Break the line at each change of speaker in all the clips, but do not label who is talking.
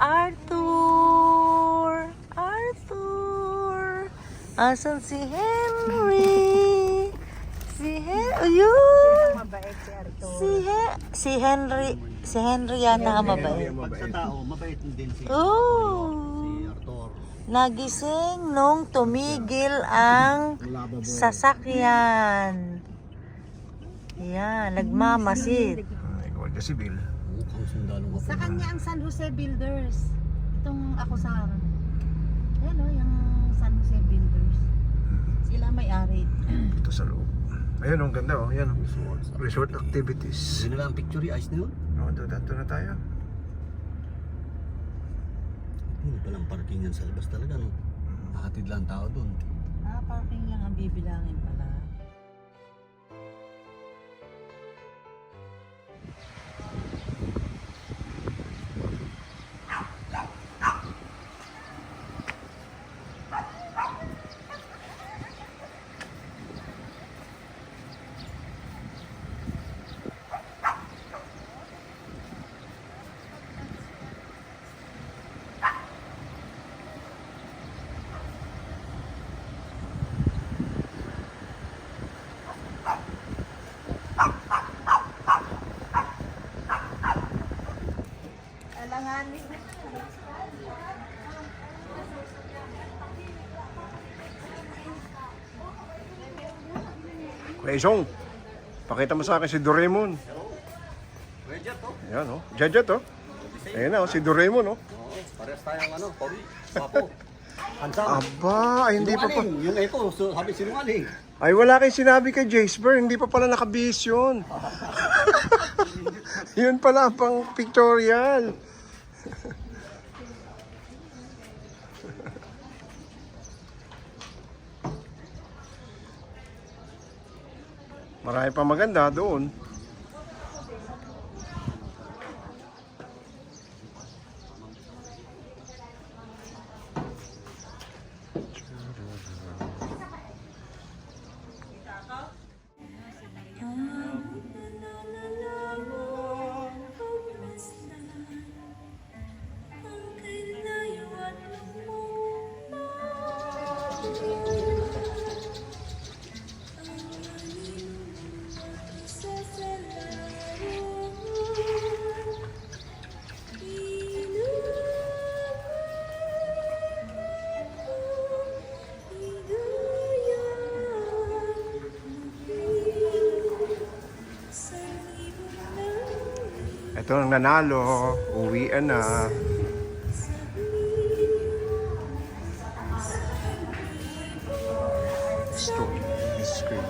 Arthur! Arthur! Asan si Henry? Ayun!
Mabait si Arthur.
Si Henry yata ang mabait.
Pag sa tao, mabait din si
Oh!
Arthur.
Nagising nung tumigil ang sasakyan. Yan, nagmamasid.
Ikaw kasi Bill. Mukhang sundalo mo.
Sa kanya ang San Jose Builders. Itong ako sa ayan o, yung San Jose Builders. Sila may-ari.
Ito sa loob. Ayun, ang ganda oh. Yan, resort activities.
Yun na lang ang picture, ayos na yun.
Oh, doon na tayo.
Yun palang parking yan sa labas talaga, no? Nakatid lang tao doon.
Parking lang ang bibilangin pala. Alanganin.
Kuya Isong, pakita mo sa akin si Doraemon. Ayan oh. Jajet oh. Ayan na oh, si Doraemon oh.
Oo, parehas tayong ano, Pori, Papo. Handsome.
Aba, ay hindi pa pa.
Sinungaling, yung ito, so, sabi sinungaling.
Ay wala kayong sinabi kay Jasper, hindi pa pala nakabihis yun. Yun pala ang pang pictorial. Marami pa maganda doon. Ito ang nanalo, uwian na. Story, screen.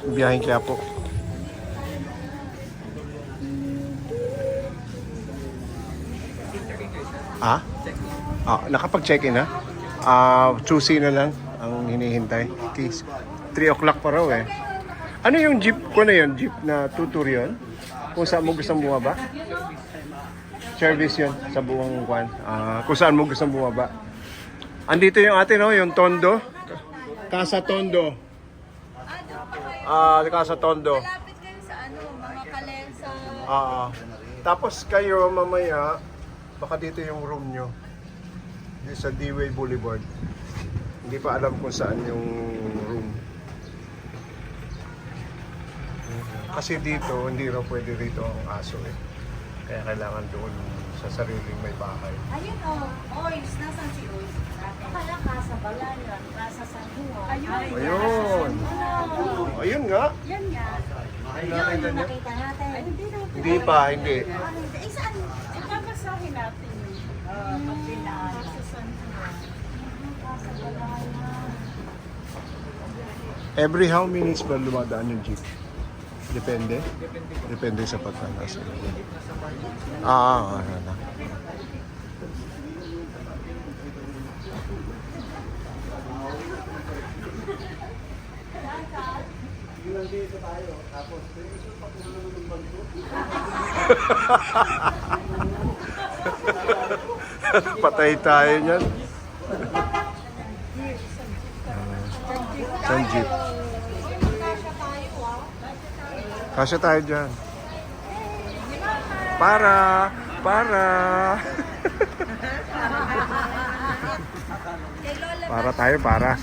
Biyaheng Quiapo. Ah? Nakapag-check-in na? Choosy na lang ang hinihintay. Okay. 3 o'clock pa raw eh. Ano yung jeep ko na yun? Jeep na tutur yun? Kung saan mo gustong bumaba? Service yun sa buong kwan. Kung saan mo gustong bumaba. Andito yung atin, no? Yung Tondo. Casa Tondo. Casa Tondo.
Malapit kayo sa ano, mga kalensa.
Tapos kayo mamaya, baka dito yung room nyo. Dito sa D-Way Boulevard. Hindi pa alam kung saan yung room. Kasi dito, hindi raw pwede rito ang aso eh. Kaya kailangan doon sa sariling may bahay.
Ayun o, Oils. Nasaan si Oils? Kaya Casa Balayan, Casa San Juan.
Ayun! Ayun nga!
Yan nga.
Ay,
Yun
nakita
yung
niya.
nakita natin. Hindi natin.
Hindi pa, hindi.
Eh, saan?
Ipapasahin natin yung pagpinaan.
Casa San Juan. Casa Balayan.
Every how many minutes ba lumadaan yung jeep? Depende? Depende sa pagkalas. Patay tayo niyan. San jeep? Kasya tayo dyan. Para. Para tayo, para.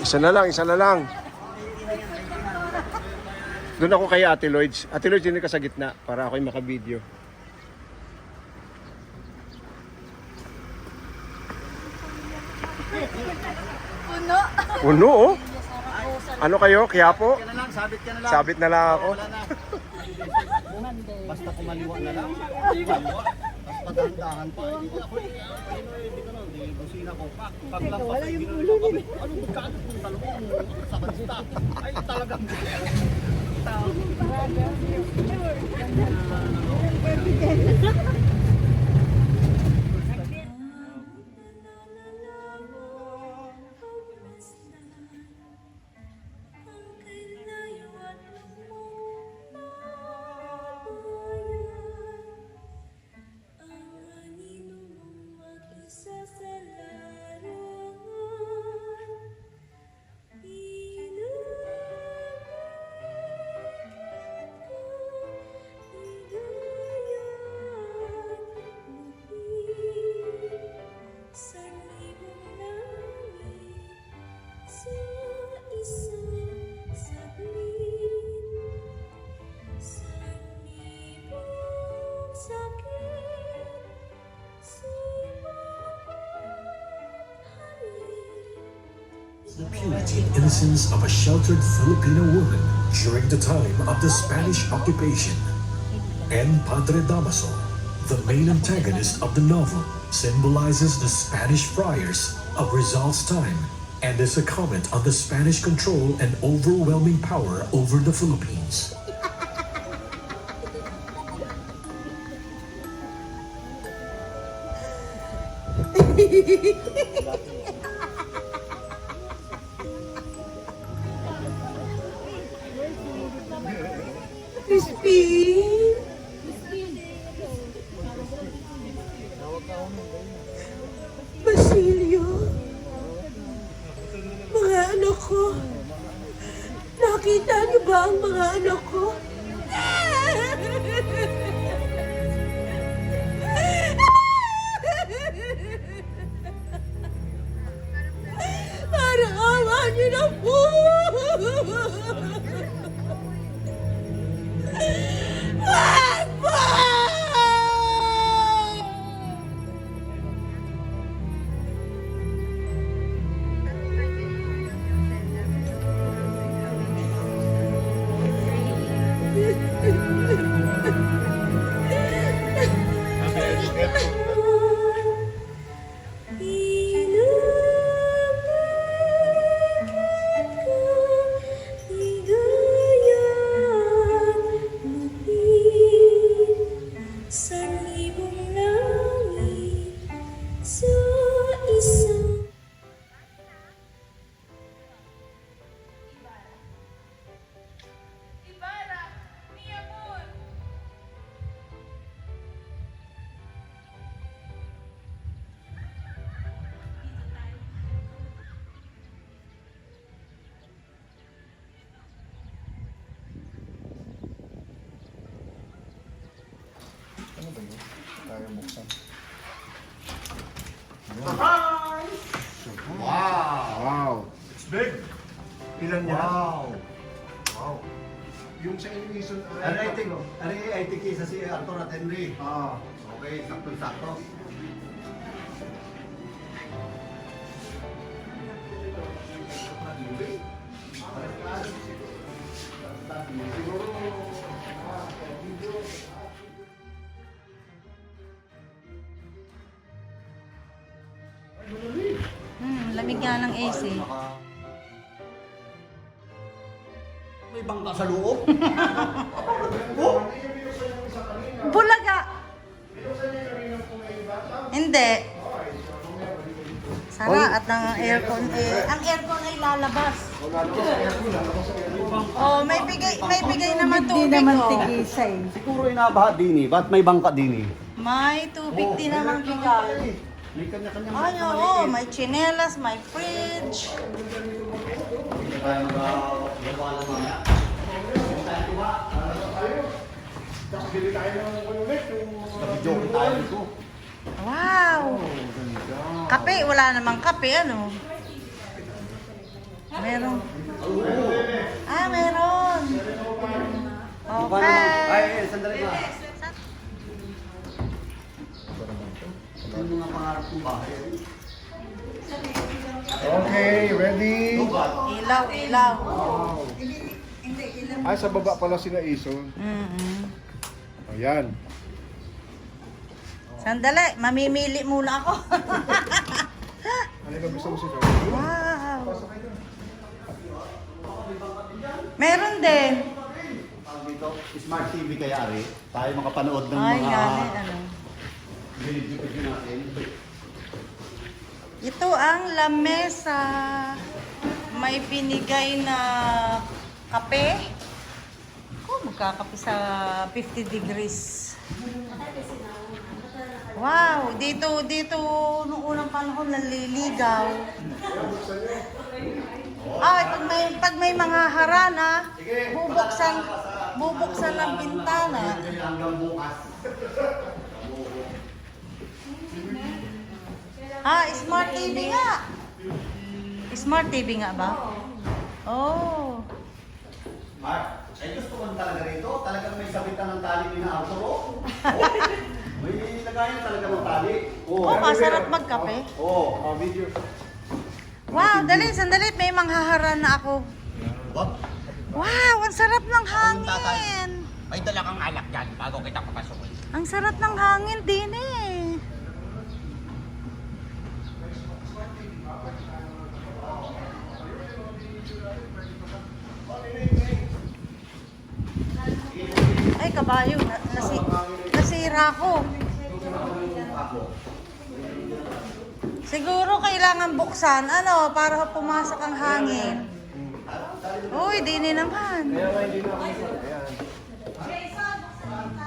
Isa na lang. Doon ako kay Ate Lloyds. Ate Lloyds, yun ka sa gitna para ako'y makabideo. Uno, oh. Ano kayo? Quiapo?
Sabit ka na lang.
Sabit na lang ako.
Wala na. Basta kumaliwa na lang. Tapos padahan-dahan pa. Hindi ako, hindi ko na, hindi busina ko. Paglampas, wala yung ulo nila. Anong magkano kung talong sa kanista? Ay, talagang
The purity and innocence of a sheltered Filipino woman during the time of the Spanish occupation. And Padre Damaso, the main antagonist of the novel, symbolizes the Spanish friars of Rizal's time and is a comment on the Spanish control and overwhelming power over the Philippines.
Basilio, mga anak ko, nakita niyo ba ang mga anak ko? Para awa niyo na po! Wag po!
Wow!
It's big.
Ilan yan?
Wow.
Wow. Yung sa Inison,
I think isa si Arthur at Henry.
Ah,
Okay, sakto-sakto.
Lamig nga ng AC.
sa loob.
Bulaga. Hindi. Sara at ang aircon ang aircon ay lalabas. Oh, may bigay naman tubig.
Siguro inabaha din eh. Ba't may bangka din eh?
May tubig din naman bigay.
May kanya-kanya.
Ay, oo, may chinelas, may fridge.
Kaya mag-gawa na mamaya. Joke tayo dito.
Wow! Kape, wala namang kape, ano? Meron. Ah, meron. Okay.
Ay, sandali ba? Yung mga pangarap kong bahay.
Okay, ready?
Ilaw, ilaw.
Ay, sa baba pala sila Ison. Ayan.
Sandali, mamimili muna ako.
Ano ka gusto mo si Fred?
Wow. Meron din.
Dito, Smart TV kaya ari. Tayo makapanood ng
Ay,
mga
gani, ano.
video natin.
Ito ang lamesa. May binigay na kape. Oh, magkakape sa 50 degrees. Wow, dito nung unang panahon naliligaw. Ay, pag may mga harana, bubuksan ng bintana.
Hanggang bukas.
Ah, smart TV nga. Smart TV nga ba? Oh.
Mark, ay gusto ko talaga rito. Talagang may sabitan ng tali ni na Arturo. May lagayan talaga ng tali.
Oh, masarap magkape.
Oh.
Video.
Wow, sandali. May manghaharan na ako.
What?
Wow, ang sarap ng hangin.
May dala kang alak dyan bago kita papasok.
Ang sarap ng hangin din eh. Ay, kabayo. Nasira ko. Siguro kailangan buksan, ano, para pumasok ang hangin. Uy, dini naman.
Kaya nga hindi na ako nito. Ayan.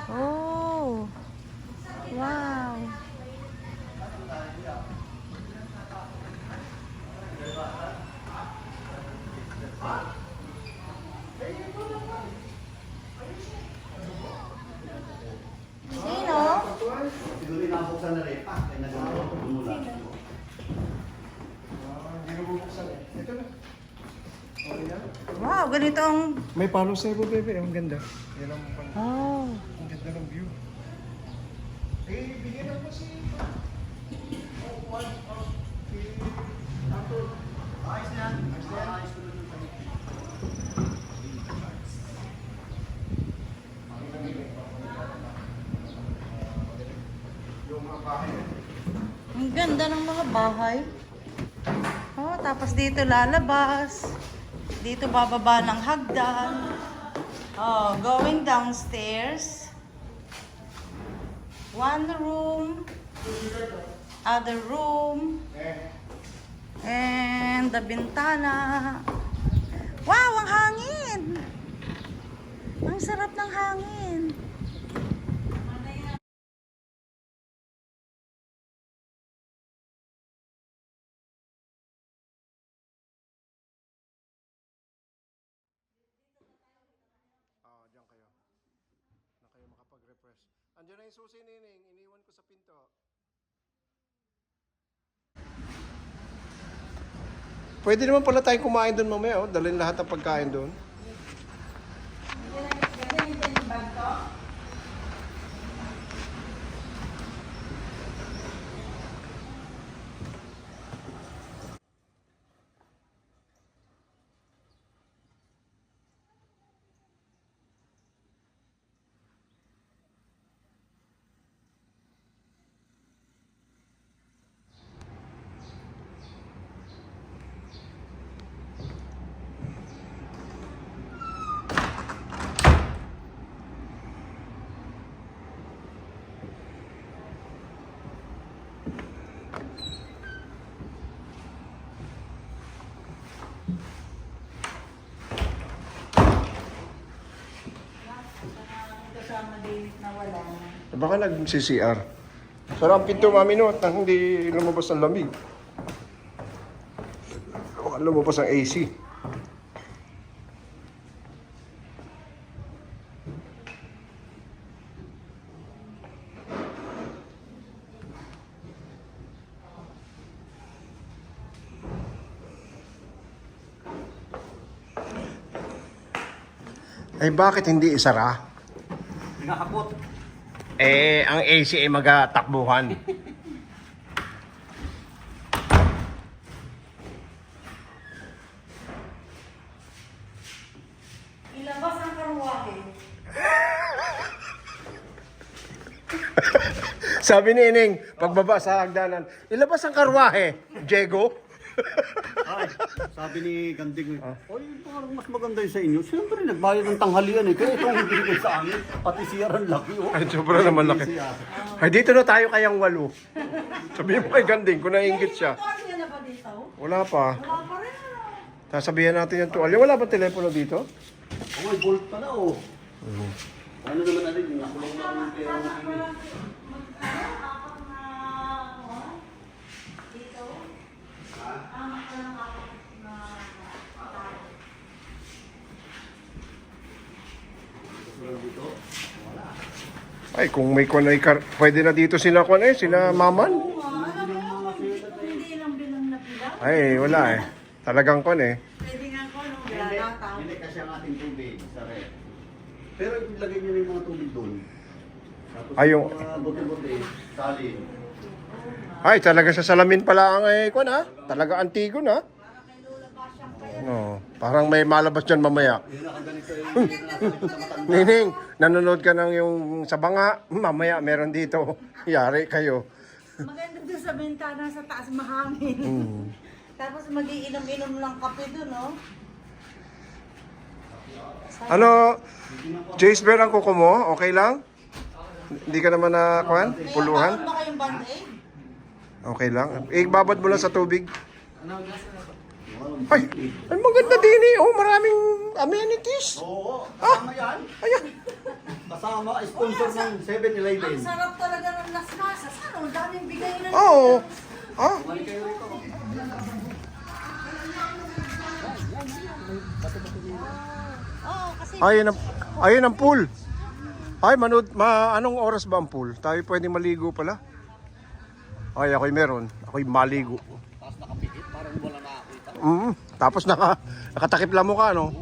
Oh. Wow. Sino?
Siguro inabuksan na rin. Kaya nagmumula.
Hindi na bubuksan eh. Ito na. Okay na?
Wow, ganito ang...
May palo sa'yo, bebe. Ang ganda. Yan ang
Oh.
ang ganda ng view. Eh, bigyan ako si...
Ayos na yan. Ayos ko dun sa
Ang ganda ng mga bahay. Oh, tapos dito lalabas. Dito bababa ng hagdan. Oh, going downstairs. One room. Other room. And the bintana. Wow, ang hangin! Ang sarap ng hangin.
Diyan kayo. Na kayo makapag-refresh. Andiyan na yung susi, Nining. Iniwan ko sa pinto. Pwede naman pala tayong kumain doon mamaya. Oh. Dalhin lahat ng pagkain doon.
day na wala na.
Baka nag-CCR. Sara ang pinto, mami, no? At hindi lumabas ang lamig. Baka lumabas ang AC. Eh, bakit hindi isara?
Nakakot.
Eh, ang AC ay magatakbuhan.
Ilabas ang karwahe.
Sabi ni Ining, pagbaba sa hagdanan, ilabas ang karwahe, Diego.
Ay, sabi ni Ganding, oy, parang mas maganda yun sa inyo. Siyempre, nagbayad ng tanghalian eh. Kaya itong hindi ko sa amin, pati siya ang laki. Oh.
Ay, sobra naman laki. Ay, dito na tayo kayang 8. Sabihin mo kay Ganding, kung nainggit siya.
Niya na ba dito?
Wala pa.
Wala pa rin.
Sasabihan natin yung tuwalya. Wala ba telepono dito?
Oy, bolt pala oh. Ano naman natin, yung nakulong na yung pera mo.
Ay, kung may kwan ay pwede na dito sila kwan eh, sila maman.
Hindi lang bilang na pila.
Ay, wala eh. Talagang kwan eh.
Pwede nga ko, no?
Hindi kasi ang ating tubig sa rep. Pero ilagay nyo na yung mga tubig doon. Tapos
Ay, yung-
mga bote-bote, salin.
Ay, talaga sa salamin pala ang eh, kwan ha. Talaga antigo na. No, parang may malabas dyan mamaya. Nining, nanonood ka ng yung sa banga, mamaya meron dito. Yari kayo.
Maganda doon sa bintana sa taas mahangin. Tapos magiinom-inom ng kape doon, no?
Ano, Jace Bear ang kuko mo? Okay lang? Hindi ka naman na, kwan? Puluhan?
Meron ba kayong band-aid?
Okay lang. Ibabad mo lang sa tubig. Ay, ay maganda din eh. Oh, maraming amenities.
Oo, kasama yan.
Ayan.
Kasama, sponsor ng 7-Eleven.
Ang sarap talaga ng Las Casas. Ano, ang daming bigay na.
Oo. Ah,
Oo, kasi
ayun ang pool. Ay, anong oras ba ang pool? Tayo pwedeng maligo pala. Ay, ako'y meron. Ako'y maligo.
Tapos nakapikit, parang wala nakakita.
Tapos nakatakip lang mukha, no?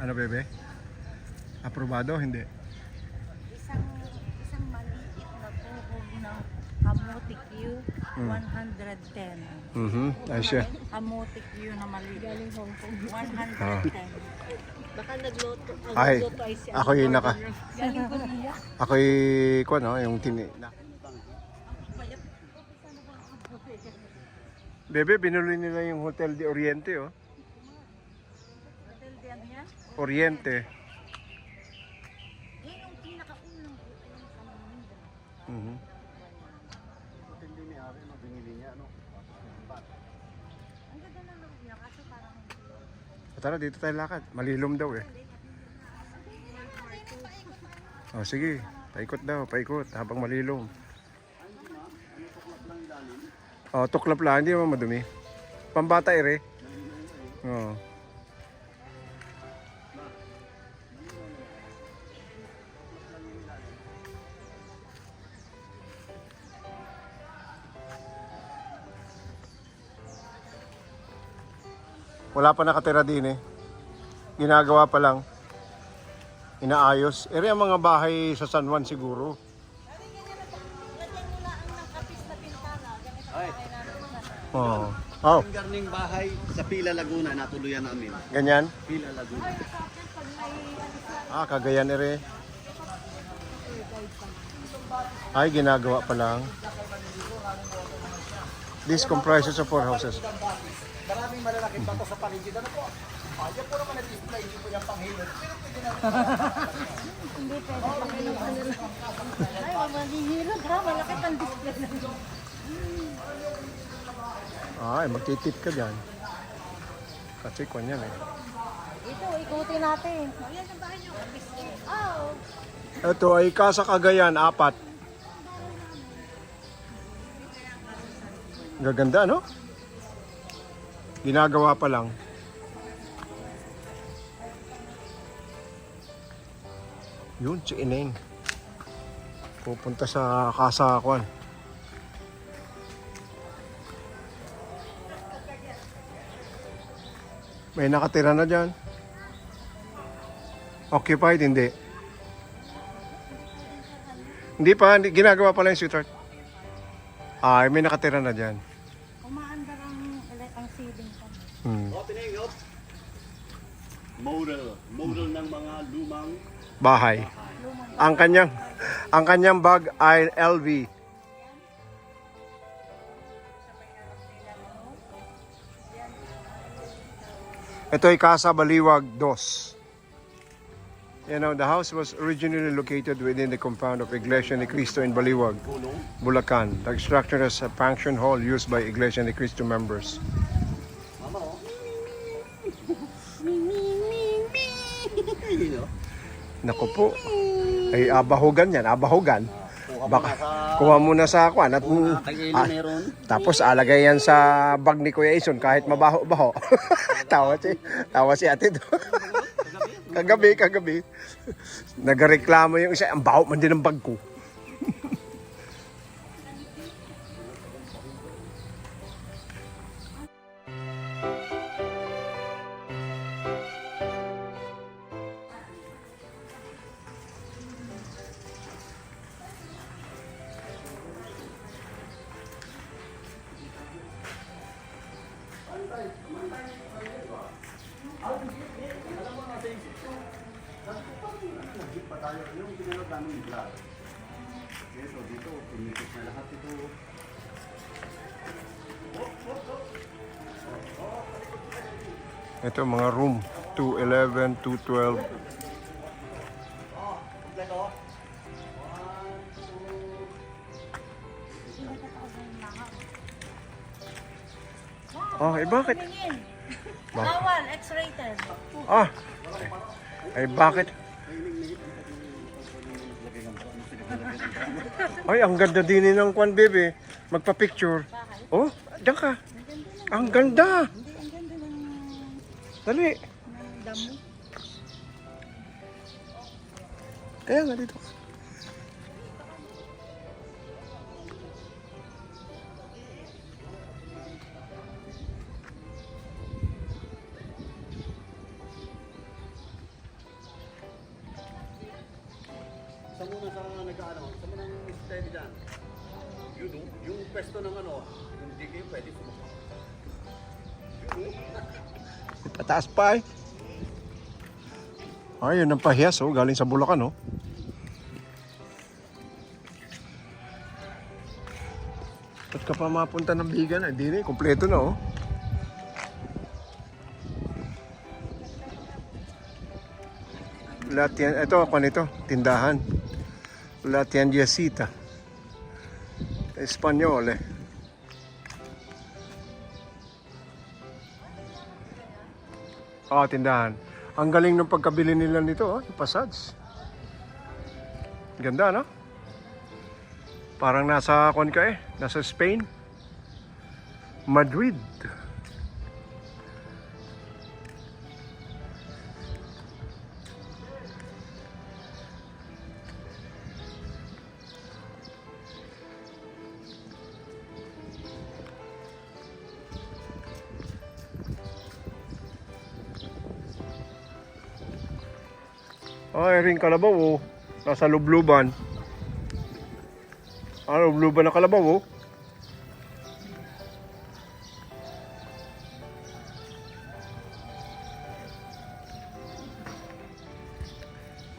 Ano, bebe? Aprobado? Hindi.
isang maliit na tuhog ng Kamuti Q, 110.
Ay siya.
Kamuti Q na maliit. Galing Hong Kong. 110. Baka nagluto.
Ay, ako'y
Galing Korea.
ako'y, kung ano, yung Bebe, binuloy nila yung Hotel de Oriente, oh.
Hotel din yan.
Oriente.
Yan yung pinakaunang hotel sa Manila.
Mhm.
Hindi ni Ari, no, binili niya, ano?
Ang ganda ng loob niya, kaso parang
Tara, dito tayo lakad. Malilom daw eh. Oh, sige. Paikot daw, paikot. Habang malilom. Oh, tuklap lang. Hindi naman madumi. Pambata ere. Oh. Wala pa nakatira din eh. Ginagawa pa lang. Inaayos. Ere ang mga bahay sa San Juan siguro.
Ay,
Oh. Oh,
yung garning bahay sa Pila Laguna, natuluyan namin.
ganyan.
Pila Laguna.
Ah, Cagayan ere. Ay, ginagawa pa lang. This comprises of 4 houses.
Maraming malalaking bato sa paligid. Ano po? Yan po naman na-display, hindi po yan panghilot. Pero pwede na
Hindi pwede pang-hilot. Ay, wag maghihilot ha. Malaki pang display na.
Ay, magtitip ka dyan. Kasi kwan yan eh.
Ito, ikutin natin. Ayan yung bahay nyo. Oh.
Ito ay Casa Cagayan, 4. Gaganda, no? Ginagawa pa lang. Yun, si Ineng. Pupunta sa Casa Kwan. May nakatira na dyan. Occupied, hindi. Hindi pa, ginagawa pa lang yung sweetheart. Ay, may nakatira na dyan.
Umaandar ang ceiling pa.
O, tinigop. Model ng mga lumang
Bahay. Ang kanyang bag ay LV. Ito ay Casa Baliwag 2. You know, the house was originally located within the compound of Iglesia Ni Cristo in Baliwag, Bulacan. The structure is a function hall used by Iglesia Ni Cristo members. Naku po. Ay abahugan yan, abahugan. Baka kuha muna sa kwan at
meron.
tapos alagay yan sa bag ni Kuya Ison kahit mabaho-baho. tawa si ate do. kagabi. Nagreklamo yung isa, ang baho man din ng bag ko.
Yung pinunod namin yung vlog. Okay, so dito, pinitik na lahat ito.
Ito mga room 211, 212. Oh, eh bakit?
Bawal, X-rated.
Ah. Ay bakit? Ay, ang ganda din ng kwan, bebe. Magpa-picture. Oh, diyan ka. Ang ganda. Dali.
Damo.
Kaya nga dito.
Sa muna sa nag-ano, sa muna ng steady dyan. Yun o, yung pwesto ng ano, hindi kayo pwede sumakot.
Pataas pa eh. Ay, yun ang pahiyas oh. Galing sa Bulacan oh. Ba't ka pa mapunta ng Bigan? Hindi rin, kompleto na oh. Lahat yan, ito ako nito, tindahan. La Tiendecita. Espanyol eh. Oh, tindahan. Ang galing ng pagkabili nila nito, oh, yung Passage. Ganda, no? Parang nasa kon ka eh, nasa Spain. Madrid. Ay, ring kalabaw oh. Nasa lubluban. Lubluban na kalabaw oh.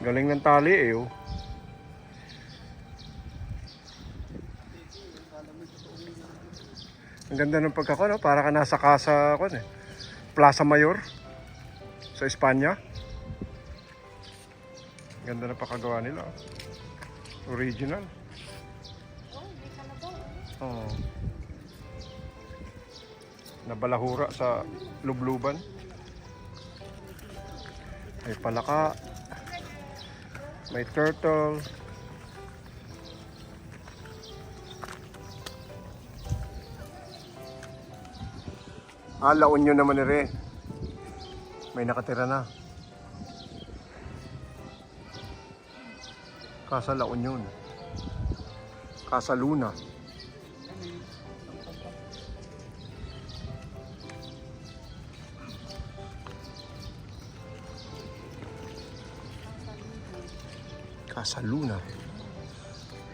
Galing ng tali eh oh. Ang ganda ng pagkako, no? Para ka nasa casa, Plaza Mayor sa Espanya. Ganda ng pagkagawa nila. Original. Oh. Nabalahura sa lubluban. May palaka. May turtle. La Union naman rin. May nakatira na. Casa La Union. Casa Luna. Casa Luna.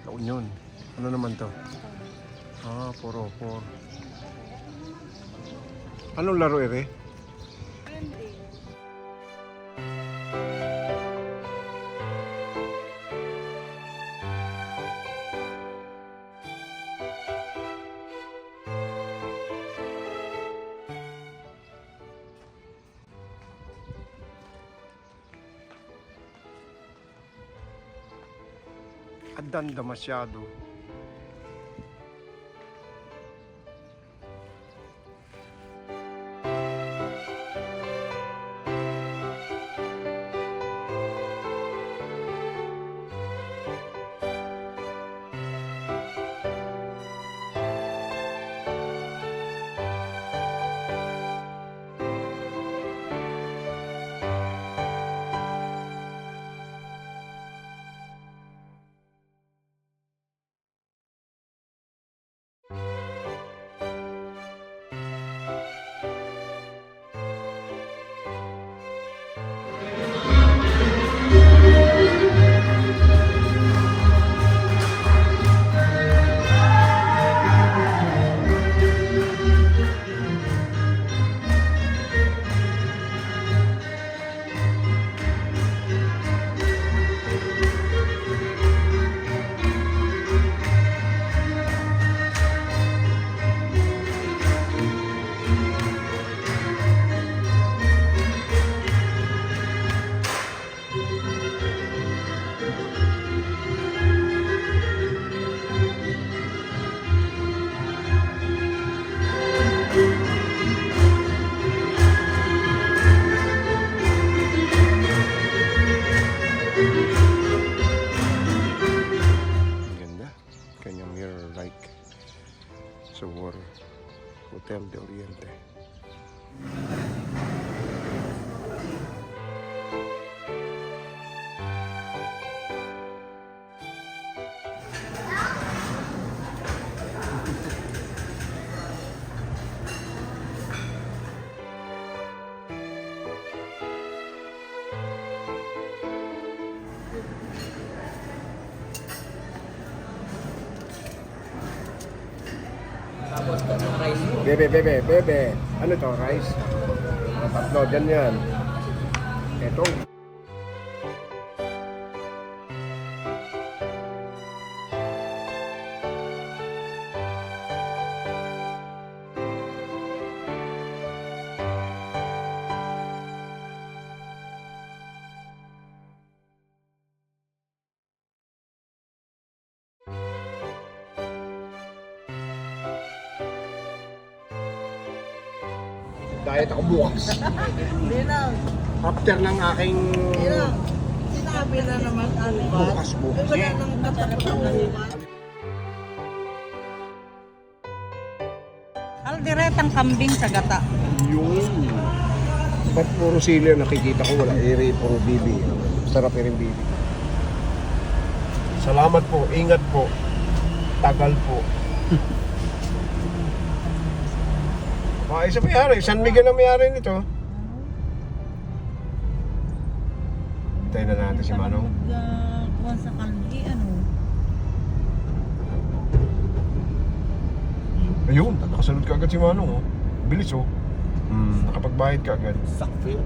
La Union. Ano naman to? 404. Anong laro ere? Adanda masyado. Sa water. Hotel de Oriente. Bebe. Ano to? Rice? Tatlo, dyan yan. Ito. Diet ako bukas.
Hindi lang.
After ng aking
Sinabi na naman ano ba?
bukas.
Wala nang katapusan.
Aldiretang kambing sa gata.
Yun. Ba't puro sili ang nakikita ko? Wala ere, puro bibi. Sarap rin bibi. Salamat po. Ingat po. Tagal po. Isa may-ari. San Miguel ang may-ari nito. Tayo na natin si Manong.
Kuha sa kalye, ano?
Ayun, nakasunod ka agad si Manong. Oh. Bilis oh. Nakapagbayad ka agad.
Sakfil.